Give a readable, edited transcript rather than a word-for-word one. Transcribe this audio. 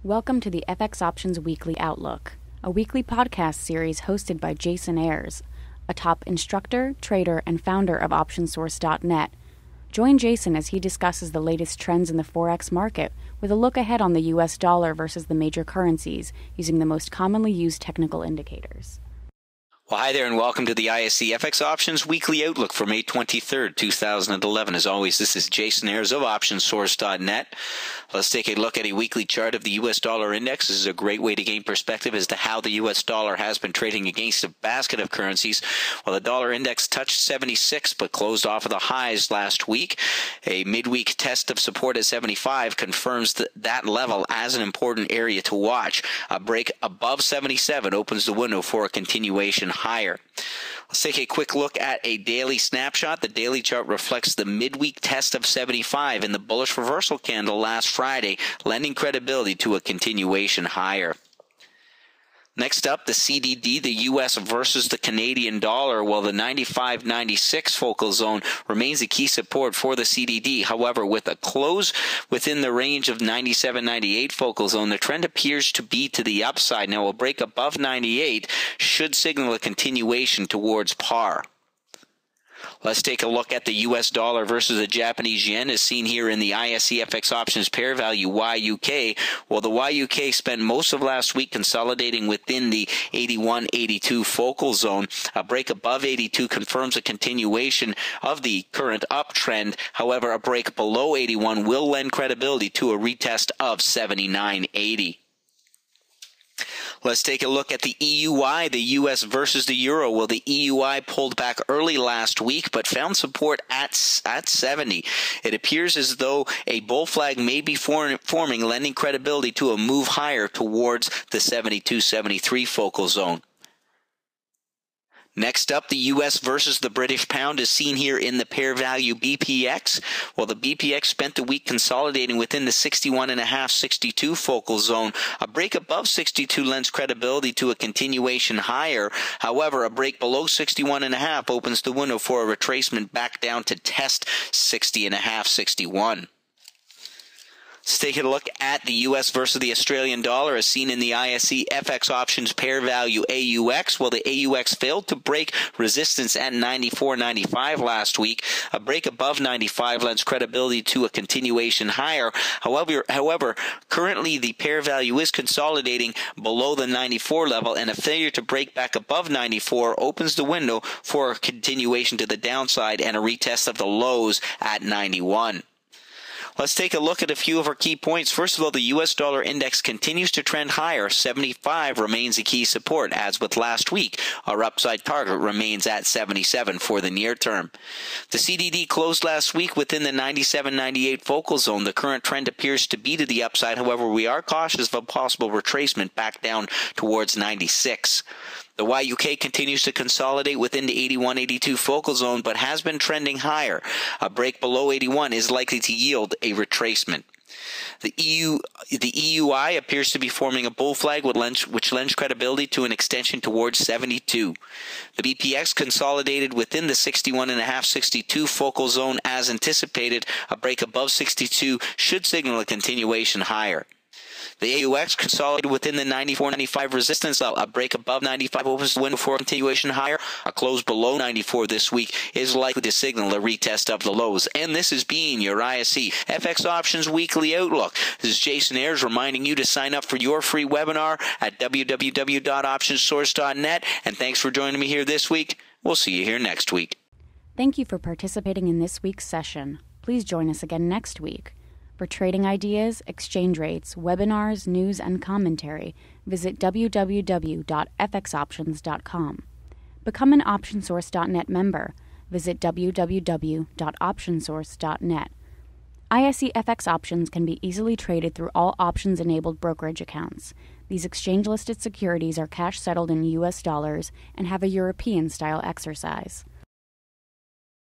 Welcome to the FX Options Weekly Outlook, a weekly podcast series hosted by Jason Ayres, a top instructor, trader, and founder of OptionSource.net. Join Jason as he discusses the latest trends in the Forex market with a look ahead on the US dollar versus the major currencies using the most commonly used technical indicators. Well, hi there and welcome to the ISE FX Options Weekly Outlook for May 23rd, 2011. As always, this is Jason Ayres of OptionSource.net. Let's take a look at a weekly chart of the US dollar index. This is a great way to gain perspective as to how the US dollar has been trading against a basket of currencies. Well, the dollar index touched 76 but closed off of the highs last week. A midweek test of support at 75 confirms that level as an important area to watch. A break above 77 opens the window for a continuation higher. Let's take a quick look at a daily snapshot. The daily chart reflects the midweek test of 75 in the bullish reversal candle last Friday, lending credibility to a continuation higher. Next up, the CDD, the U.S. versus the Canadian dollar. Well, the 95.96 focal zone remains a key support for the CDD. However, with a close within the range of 97.98 focal zone, the trend appears to be to the upside. Now, a break above 98 should signal a continuation towards par. Let's take a look at the U.S. dollar versus the Japanese yen as seen here in the ISE FX Options pair value YUK. Well, the YUK spent most of last week consolidating within the 81.82 focal zone. A break above 82 confirms a continuation of the current uptrend. However, a break below 81 will lend credibility to a retest of 79.80. Let's take a look at the EUI, the US versus the Euro. Well, the EUI pulled back early last week, but found support at 70. It appears as though a bull flag may be forming, lending credibility to a move higher towards the 72-73 focal zone. Next up, the U.S. versus the British pound is seen here in the pair value BPX. Well, the BPX spent the week consolidating within the 61.5-62 focal zone. A break above 62 lends credibility to a continuation higher. However, a break below 61.5 opens the window for a retracement back down to test 60.5-61. Let's take a look at the U.S. versus the Australian dollar as seen in the ISE FX Options pair value AUX. Well, the AUX failed to break resistance at 94.95 last week. A break above 95 lends credibility to a continuation higher. However, currently the pair value is consolidating below the 94 level, and a failure to break back above 94 opens the window for a continuation to the downside and a retest of the lows at 91. Let's take a look at a few of our key points. First of all, the U.S. dollar index continues to trend higher. 75 remains a key support. As with last week, our upside target remains at 77 for the near term. The CDD closed last week within the 97.98 focal zone. The current trend appears to be to the upside. However, we are cautious of a possible retracement back down towards 96. The YUK continues to consolidate within the 81.82 focal zone, but has been trending higher. A break below 81 is likely to yield a retracement. The EUI appears to be forming a bull flag which lends credibility to an extension towards 72. The BPX consolidated within the 61.5-62 focal zone as anticipated. A break above 62 should signal a continuation higher. The AUX consolidated within the 94.95 resistance level. A break above 95 opens the window for a continuation higher. A close below 94 this week is likely to signal a retest of the lows. And this has been your ISE FX Options Weekly Outlook. This is Jason Ayres reminding you to sign up for your free webinar at www.optionsource.net. And thanks for joining me here this week. We'll see you here next week. Thank you for participating in this week's session. Please join us again next week. For trading ideas, exchange rates, webinars, news, and commentary, visit www.fxoptions.com. Become an OptionSource.net member. Visit www.optionsource.net. ISE FX options can be easily traded through all options-enabled brokerage accounts. These exchange-listed securities are cash-settled in U.S. dollars and have a European-style exercise.